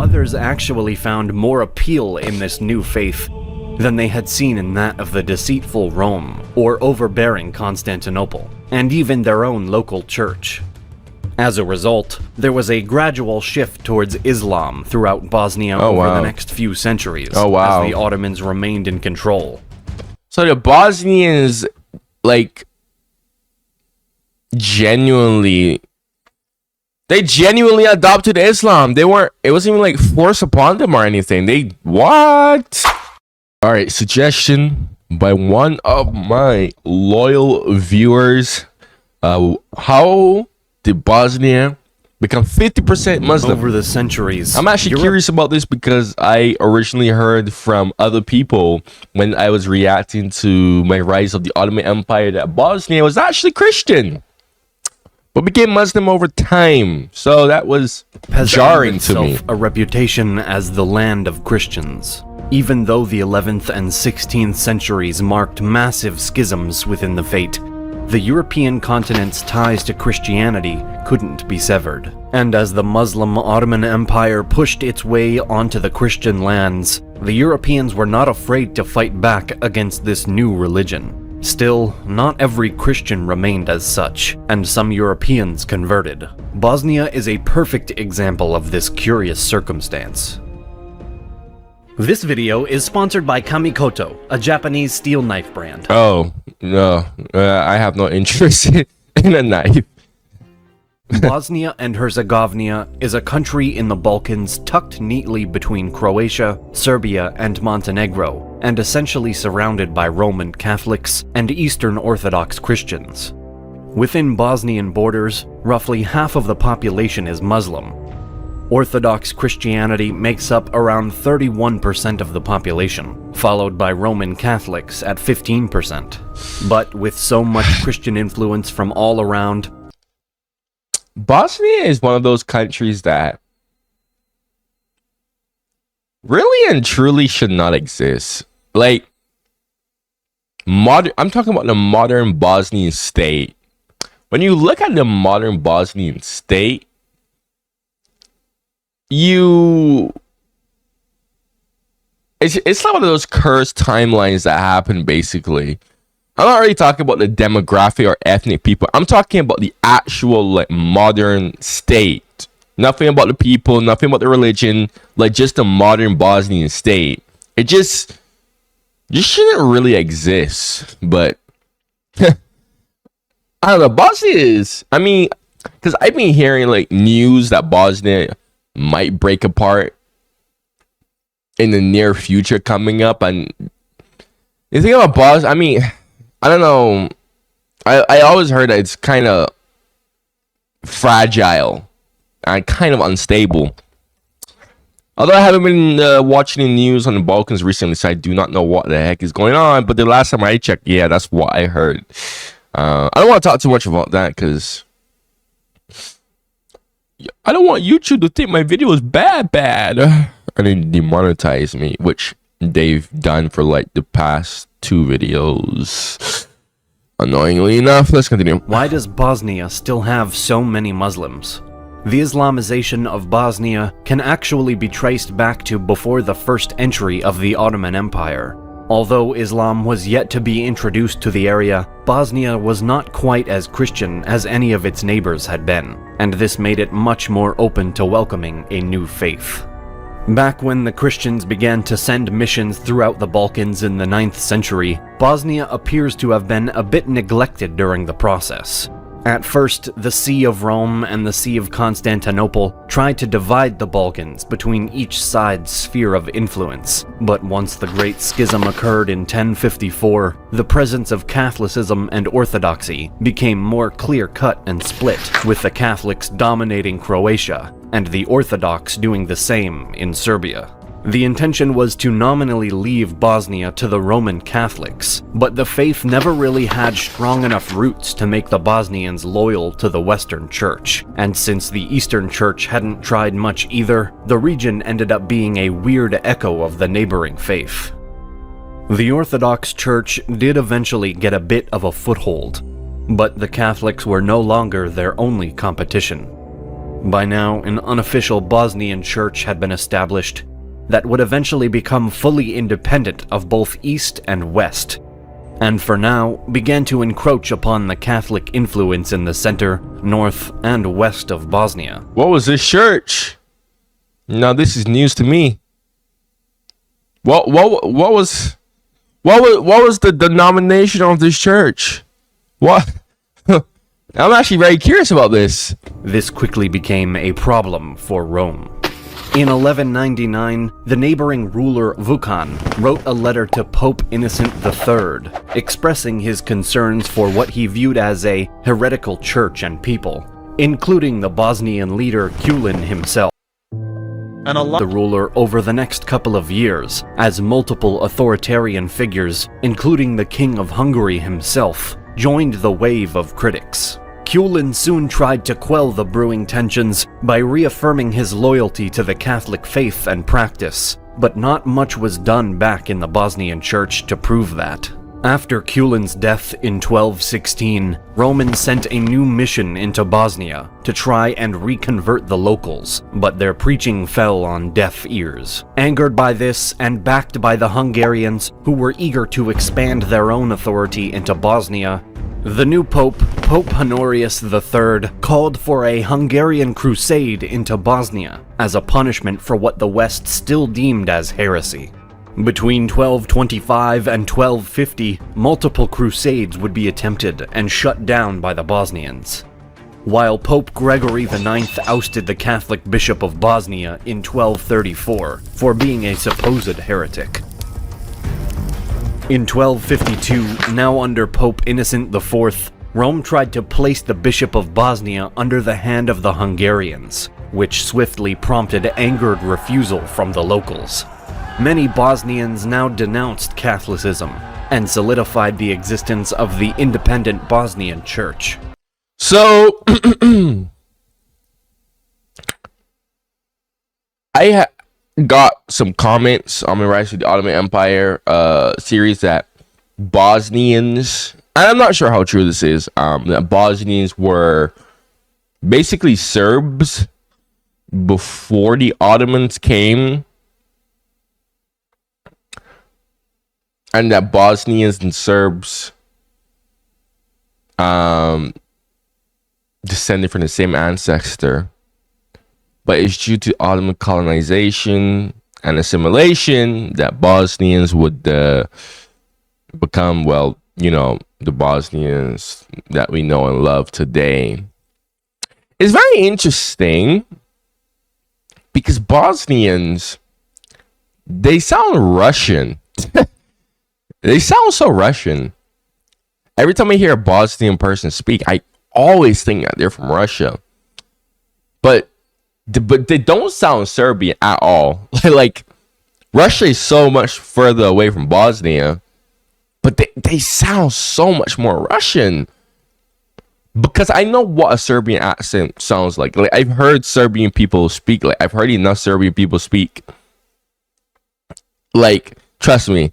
Others actually found more appeal in this new faith than they had seen in that of the deceitful Rome or overbearing Constantinople, and even their own local church. As a result, there was a gradual shift towards Islam throughout Bosnia over the next few centuries, as the Ottomans remained in control. So the Bosnians, like, genuinely adopted Islam. It wasn't even like forced upon them or anything. What? All right, suggestion by one of my loyal viewers. How did Bosnia become 50% Muslim over the centuries? I'm actually curious about this because I originally heard from other people when I was reacting to my rise of the Ottoman Empire that Bosnia was actually Christian, but became Muslim over time. So that was jarring to me. A reputation as the land of Christians, even though the 11th and 16th centuries marked massive schisms within the faith. The European continent's ties to Christianity couldn't be severed, and as the Muslim Ottoman Empire pushed its way onto the Christian lands, the Europeans were not afraid to fight back against this new religion. Still, not every Christian remained as such, and some Europeans converted. Bosnia is a perfect example of this curious circumstance. This video is sponsored by Kamikoto, a Japanese steel knife brand. Oh, no. I have no interest in a knife. Bosnia and Herzegovina is a country in the Balkans tucked neatly between Croatia, Serbia, and Montenegro, and essentially surrounded by Roman Catholics and Eastern Orthodox Christians. Within Bosnian borders, roughly half of the population is Muslim. Orthodox Christianity makes up around 31% of the population, followed by Roman Catholics at 15%. But with so much Christian influence from all around, Bosnia is one of those countries that really and truly should not exist. Like, I'm talking about the modern Bosnian state. When you look at the modern Bosnian state, it's like one of those cursed timelines that happen, basically. I'm not really talking about the demographic or ethnic people. I'm talking about the actual, like, modern state. Nothing about the people, nothing about the religion, like just the modern Bosnian state. It just shouldn't really exist. But I don't know, Bosnia is, I mean, because I've been hearing like news that Bosnia might break apart in the near future coming up. And the thing about Bosnia, I mean, I don't know, I always heard that it's kind of fragile and kind of unstable. Although I haven't been watching the news on the Balkans recently, so I do not know what the heck is going on. But the last time I checked, yeah, that's what I heard. I don't want to talk too much about that because I don't want YouTube to think my video is bad. And then demonetize me, which they've done for like the past 2 videos. Annoyingly enough, let's continue. Why does Bosnia still have so many Muslims? The Islamization of Bosnia can actually be traced back to before the first entry of the Ottoman Empire. Although Islam was yet to be introduced to the area, Bosnia was not quite as Christian as any of its neighbors had been, and this made it much more open to welcoming a new faith. Back when the Christians began to send missions throughout the Balkans in the 9th century, Bosnia appears to have been a bit neglected during the process. At first, the See of Rome and the See of Constantinople tried to divide the Balkans between each side's sphere of influence, but once the Great Schism occurred in 1054, the presence of Catholicism and Orthodoxy became more clear-cut and split, with the Catholics dominating Croatia, and the Orthodox doing the same in Serbia. The intention was to nominally leave Bosnia to the Roman Catholics, but the faith never really had strong enough roots to make the Bosnians loyal to the Western Church, and since the Eastern Church hadn't tried much either, the region ended up being a weird echo of the neighboring faith. The Orthodox Church did eventually get a bit of a foothold, but the Catholics were no longer their only competition. By now, an unofficial Bosnian Church had been established that would eventually become fully independent of both East and West, and for now began to encroach upon the Catholic influence in the center, north, and west of Bosnia. What was this church? Now this is news to me. What was the denomination of this church? What? I'm actually very curious about this. This quickly became a problem for Rome. In 1199, the neighboring ruler Vukan wrote a letter to Pope Innocent III, expressing his concerns for what he viewed as a heretical church and people, including the Bosnian leader Kulin himself. The ruler over the next couple of years, as multiple authoritarian figures, including the King of Hungary himself, joined the wave of critics. Kulin soon tried to quell the brewing tensions by reaffirming his loyalty to the Catholic faith and practice, but not much was done back in the Bosnian Church to prove that. After Kulin's death in 1216, Romans sent a new mission into Bosnia to try and reconvert the locals, but their preaching fell on deaf ears. Angered by this and backed by the Hungarians, who were eager to expand their own authority into Bosnia, the new Pope, Pope Honorius III, called for a Hungarian crusade into Bosnia as a punishment for what the West still deemed as heresy. Between 1225 and 1250, multiple crusades would be attempted and shut down by the Bosnians, while Pope Gregory IX ousted the Catholic Bishop of Bosnia in 1234 for being a supposed heretic. In 1252, now under Pope Innocent IV, Rome tried to place the Bishop of Bosnia under the hand of the Hungarians, which swiftly prompted angered refusal from the locals. Many Bosnians now denounced Catholicism and solidified the existence of the independent Bosnian Church. So, I got some comments on my Rise of the Ottoman Empire series that Bosnians, and I'm not sure how true this is, that Bosnians were basically Serbs before the Ottomans came, and that Bosnians and Serbs descended from the same ancestor, but it's due to Ottoman colonization and assimilation that Bosnians would become, well, you know, the Bosnians that we know and love today. It's very interesting because Bosnians, they sound Russian. They sound so Russian. Every time I hear a Bosnian person speak, I always think that they're from Russia. But they don't sound Serbian at all. Like, Russia is so much further away from Bosnia, but they sound so much more Russian. Because I know what a Serbian accent sounds like. Like, I've heard Serbian people speak. Like, I've heard enough Serbian people speak. Like, trust me,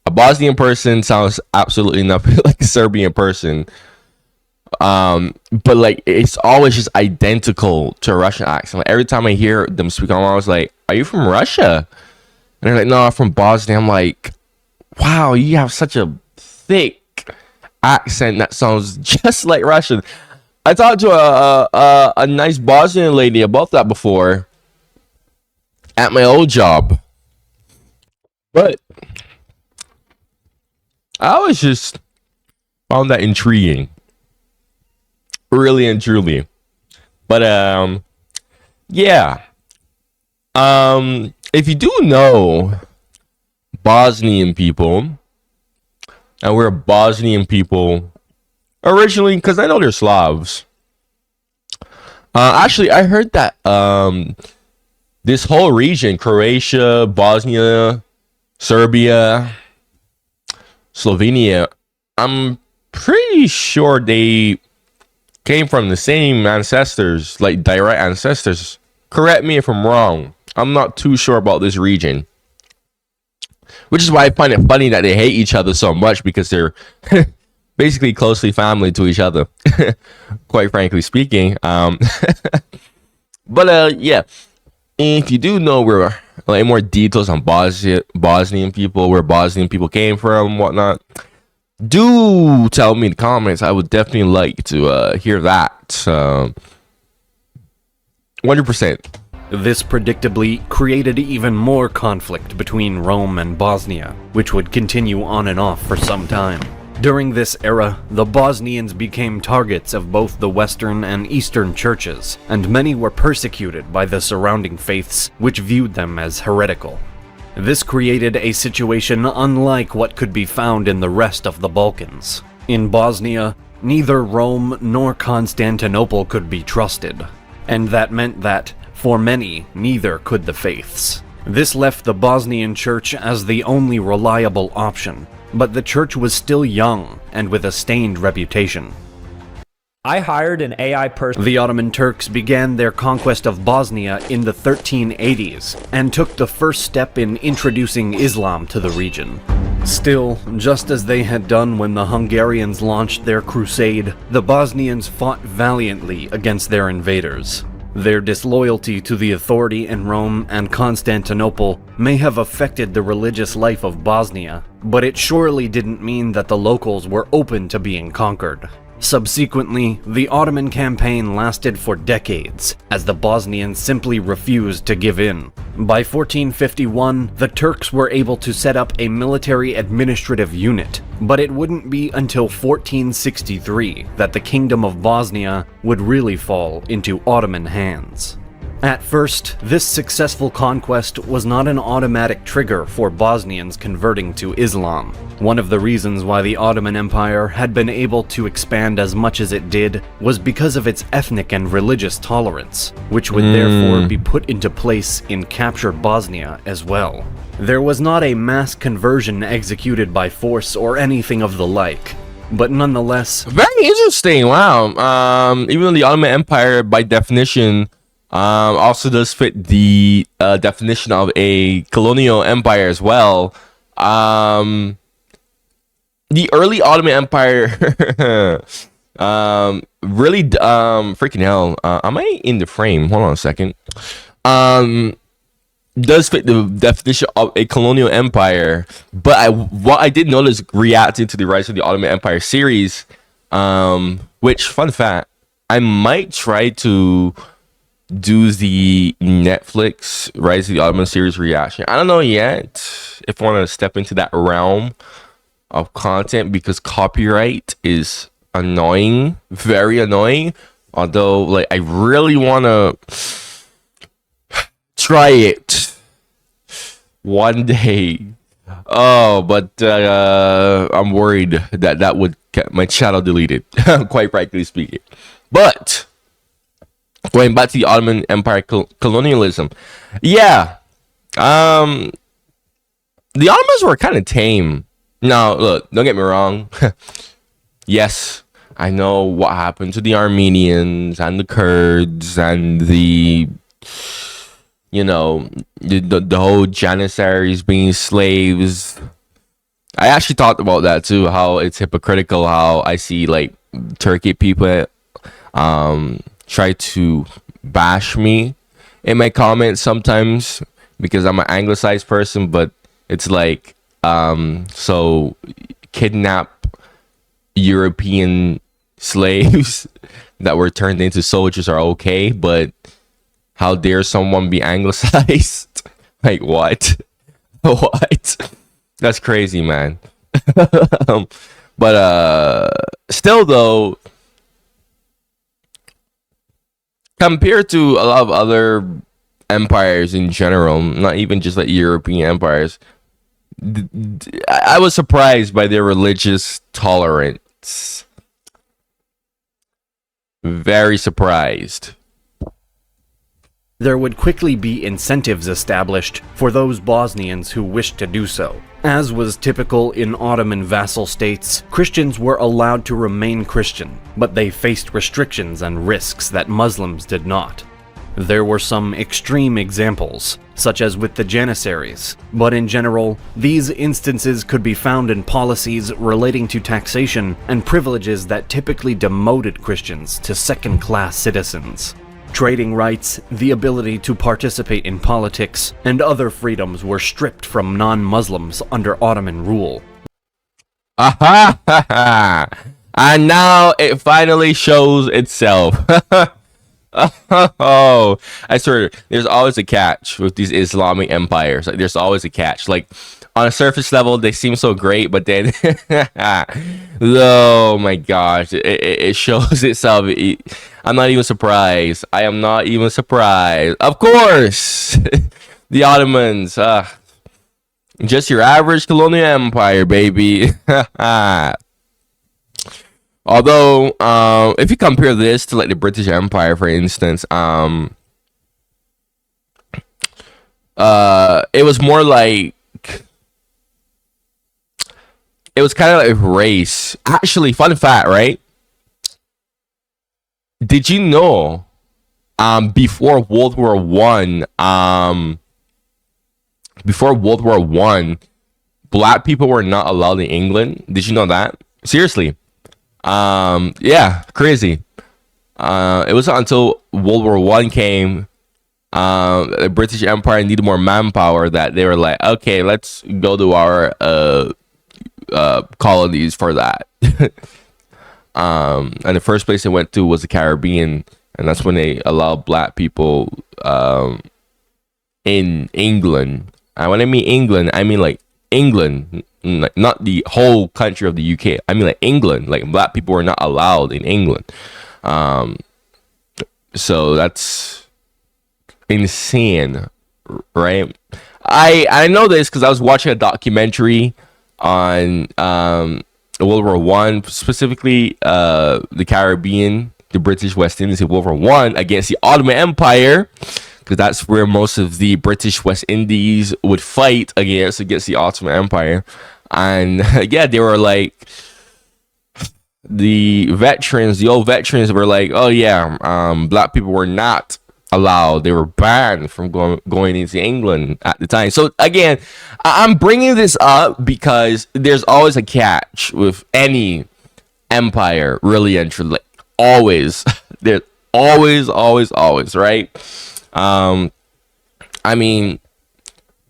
a Bosnian person sounds absolutely nothing like a Serbian person. But like, it's always just identical to a Russian accent. Like, every time I hear them speak, I'm always like, "Are you from Russia?" And they're like, "No, I'm from Bosnia." I'm like, "Wow, you have such a thick accent that sounds just like Russian." I talked to a nice Bosnian lady about that before at my old job, but I always just found that intriguing, really and truly. But yeah, if you do know Bosnian people, and we're Bosnian people originally, because I know they're Slavs. Actually, I heard that this whole region, Croatia, Bosnia, Serbia, Slovenia, I'm pretty sure they came from the same ancestors, like direct ancestors. Correct me if I'm wrong. I'm not too sure about this region. Which is why I find it funny that they hate each other so much, because they're basically closely family to each other, quite frankly speaking. But yeah, if you do know where like more details on Bosnian people, where Bosnian people came from, and whatnot, do tell me in the comments. I would definitely like to hear that. 100%. This predictably created even more conflict between Rome and Bosnia, which would continue on and off for some time. During this era, the Bosnians became targets of both the Western and Eastern churches, and many were persecuted by the surrounding faiths, which viewed them as heretical. This created a situation unlike what could be found in the rest of the Balkans. In Bosnia, neither Rome nor Constantinople could be trusted, and that meant that, for many, neither could the faiths. This left the Bosnian Church as the only reliable option, but the church was still young and with a stained reputation. I hired an AI person. The Ottoman Turks began their conquest of Bosnia in the 1380s and took the first step in introducing Islam to the region. Still, just as they had done when the Hungarians launched their crusade, the Bosnians fought valiantly against their invaders. Their disloyalty to the authority in Rome and Constantinople may have affected the religious life of Bosnia, but it surely didn't mean that the locals were open to being conquered. Subsequently, the Ottoman campaign lasted for decades, as the Bosnians simply refused to give in. By 1451, the Turks were able to set up a military administrative unit, but it wouldn't be until 1463 that the Kingdom of Bosnia would really fall into Ottoman hands. At first, this successful conquest was not an automatic trigger for Bosnians converting to Islam. One of the reasons why the Ottoman Empire had been able to expand as much as it did was because of its ethnic and religious tolerance, which would therefore be put into place in captured Bosnia as well. There was not a mass conversion executed by force or anything of the like, but nonetheless... Very interesting, wow. Even though the Ottoman Empire, by definition, also does fit the definition of a colonial empire as well. The early Ottoman Empire really freaking hell. Am I in the frame? Hold on a second. Does fit the definition of a colonial empire, but what I did notice reacting to the Rise of the Ottoman Empire series, which, fun fact, I might try to do the Netflix Rise of the Ottoman series reaction. I don't know yet if I want to step into that realm of content because copyright is annoying, very annoying. Although, like, I really want to try it one day. Oh, but I'm worried that would get my channel deleted, quite frankly speaking. But going back to the Ottoman Empire colonialism, yeah, the Ottomans were kind of tame. Now, look, don't get me wrong. Yes, I know what happened to the Armenians and the Kurds and the whole Janissaries being slaves. I actually talked about that too, how it's hypocritical how I see like Turkey people try to bash me in my comments sometimes because I'm an anglicized person, but it's like so kidnap European slaves that were turned into soldiers are okay, but how dare someone be anglicized? Like what? What? That's crazy, man. But still though, compared to a lot of other empires in general, not even just like European empires, I was surprised by their religious tolerance. Very surprised. There would quickly be incentives established for those Bosnians who wished to do so. As was typical in Ottoman vassal states, Christians were allowed to remain Christian, but they faced restrictions and risks that Muslims did not. There were some extreme examples, such as with the Janissaries, but in general, these instances could be found in policies relating to taxation and privileges that typically demoted Christians to second-class citizens. Trading rights, the ability to participate in politics, and other freedoms were stripped from non-Muslims under Ottoman rule. Aha! And now it finally shows itself. Oh, I swear, there's always a catch with these Islamic empires. Like, there's always a catch. Like, on a surface level, they seem so great, but then, oh my gosh, it shows itself. I'm not even surprised. I am not even surprised. Of course, the Ottomans, just your average colonial empire, baby. Although, if you compare this to like the British Empire, for instance, it was more like, it was kind of like race. Actually, fun fact, right? Did you know, before World War One, black people were not allowed in England? Did you know that? Seriously. Yeah, crazy. It was not until World War One came, the British Empire needed more manpower that they were like, okay, let's go to our colonies for that. And the first place they went to was the Caribbean, and that's when they allowed black people in England. And when I mean England, I mean like England, like not the whole country of the UK. I mean like England. Like, black people were not allowed in England. So that's insane, right? I know this because I was watching a documentary on World War One, specifically the Caribbean, the British West Indies in World War One against the Ottoman Empire, because that's where most of the British West Indies would fight against the Ottoman Empire. And yeah, they were like, the old veterans were like, oh yeah, black people were not allowed. They were banned from going into England at the time. So again, I'm bringing this up because there's always a catch with any empire, really, and truly. Like, always. There's always, right? I mean,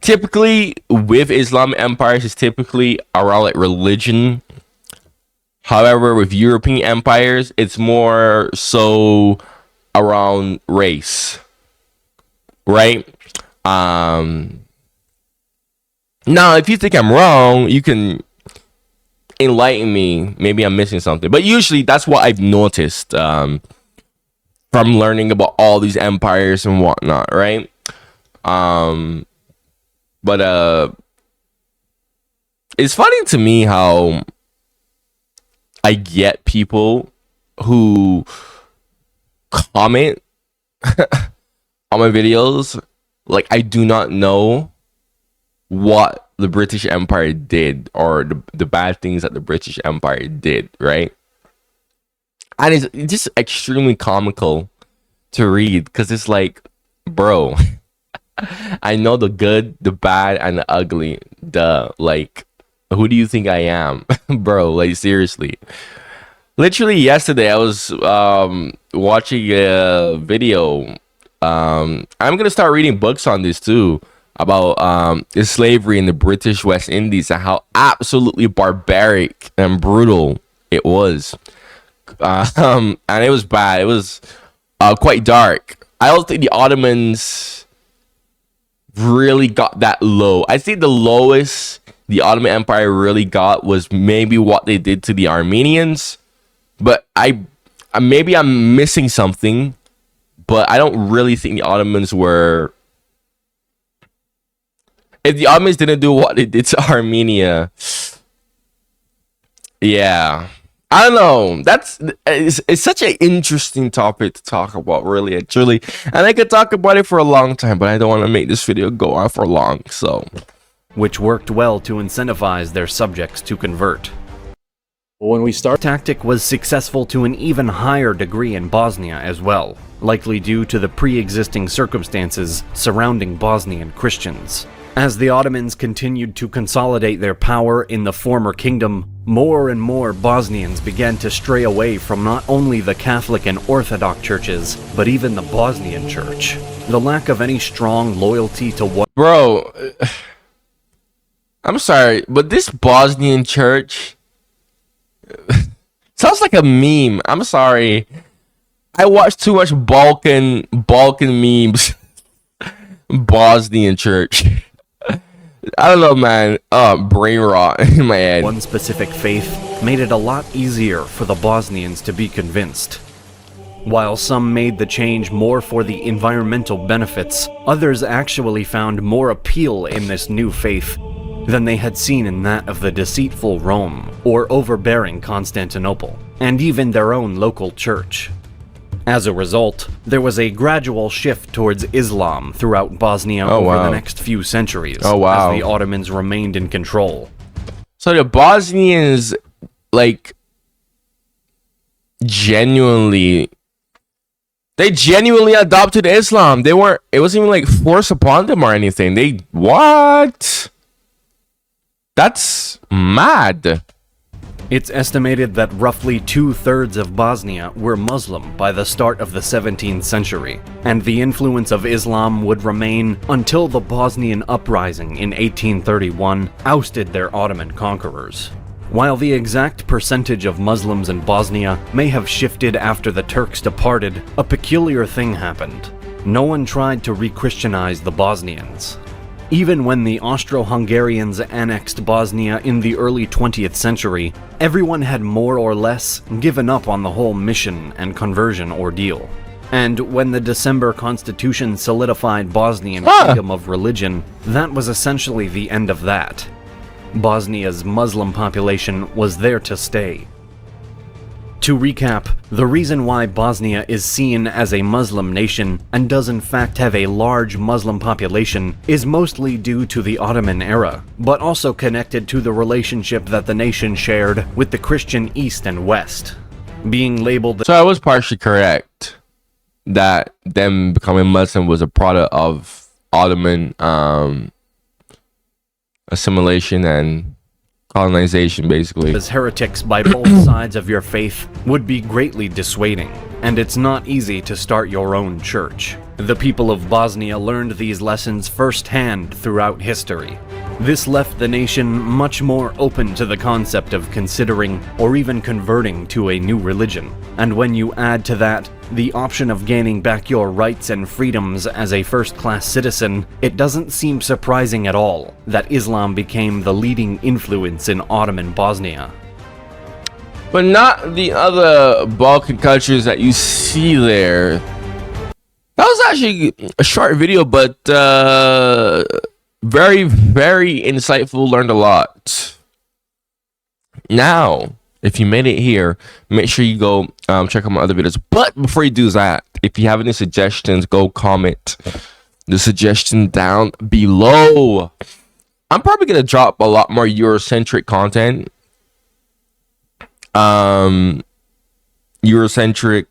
typically with Islamic empires, it's typically around like religion. However, with European empires, it's more so around race, right? Now, if you think I'm wrong, you can enlighten me. Maybe I'm missing something, but usually that's what I've noticed from learning about all these empires and whatnot, right? But it's funny to me how I get people who comment on my videos like I do not know what the British Empire did, or the bad things that the British Empire did, right? And it's just extremely comical to read, because it's like, bro, I know the good, the bad, and the ugly. Duh. Like, who do you think I am? Bro, like, seriously. Literally yesterday, I was watching a video. I'm gonna start reading books on this too, about slavery in the British West Indies and how absolutely barbaric and brutal it was. And it was bad. It was quite dark. I don't think the Ottomans really got that low. I think the lowest the Ottoman Empire really got was maybe what they did to the Armenians. But maybe I'm missing something, but I don't really think the Ottomans were. If the Ottomans didn't do what they did to Armenia, yeah, I don't know. It's such an interesting topic to talk about, really and truly, and I could talk about it for a long time, but I don't want to make this video go on for long, so. Which worked well to incentivize their subjects to convert. When we start, Tactic was successful to an even higher degree in Bosnia as well, likely due to the pre-existing circumstances surrounding Bosnian Christians. As the Ottomans continued to consolidate their power in the former kingdom, more and more Bosnians began to stray away from not only the Catholic and Orthodox churches, but even the Bosnian Church. The lack of any strong loyalty to one— Bro, I'm sorry, but this Bosnian Church sounds like a meme. I'm sorry. I watch too much Balkan memes. Bosnian Church. I don't know, man. Brain rot in my head. one specific faith made it a lot easier for the Bosnians to be convinced. While some made the change more for the environmental benefits, others actually found more appeal in this new faith than they had seen in that of the deceitful Rome or overbearing Constantinople, and even their own local church. As a result, there was a gradual shift towards Islam throughout Bosnia over the next few centuries, as the Ottomans remained in control. So the Bosnians, like, genuinely adopted Islam. It wasn't even like forced upon them or anything. What? That's mad. It's estimated that roughly 2/3 of Bosnia were Muslim by the start of the 17th century, and the influence of Islam would remain until the Bosnian uprising in 1831 ousted their Ottoman conquerors. While the exact percentage of Muslims in Bosnia may have shifted after the Turks departed, a peculiar thing happened. No one tried to re-Christianize the Bosnians. Even when the Austro-Hungarians annexed Bosnia in the early 20th century, everyone had more or less given up on the whole mission and conversion ordeal. And when the December Constitution solidified Bosnian freedom of religion, that was essentially the end of that. Bosnia's Muslim population was there to stay. To recap, the reason why Bosnia is seen as a Muslim nation and does in fact have a large Muslim population is mostly due to the Ottoman era, but also connected to the relationship that the nation shared with the Christian East and West. Being labeled— So I was partially correct that them becoming Muslim was a product of Ottoman assimilation and colonization, basically. As heretics by both sides of your faith would be greatly dissuading, and it's not easy to start your own church. The people of Bosnia learned these lessons firsthand throughout history. This left the nation much more open to the concept of considering or even converting to a new religion. And when you add to that the option of gaining back your rights and freedoms as a first-class citizen, it doesn't seem surprising at all that Islam became the leading influence in Ottoman Bosnia. But not the other Balkan countries that you see there. That was actually a short video, but very, very insightful. Learned a lot. Now, if you made it here, make sure you go check out my other videos. But before you do that, if you have any suggestions, go comment the suggestion down below. I'm probably going to drop a lot more Eurocentric content. Eurocentric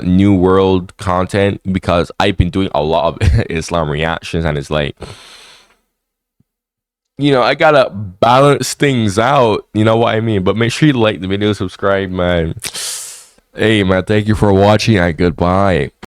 New World content, because I've been doing a lot of Islam reactions, and it's like, you know, I gotta balance things out, you know what I mean? But make sure you like the video, subscribe, man. Hey man, thank you for watching, and goodbye.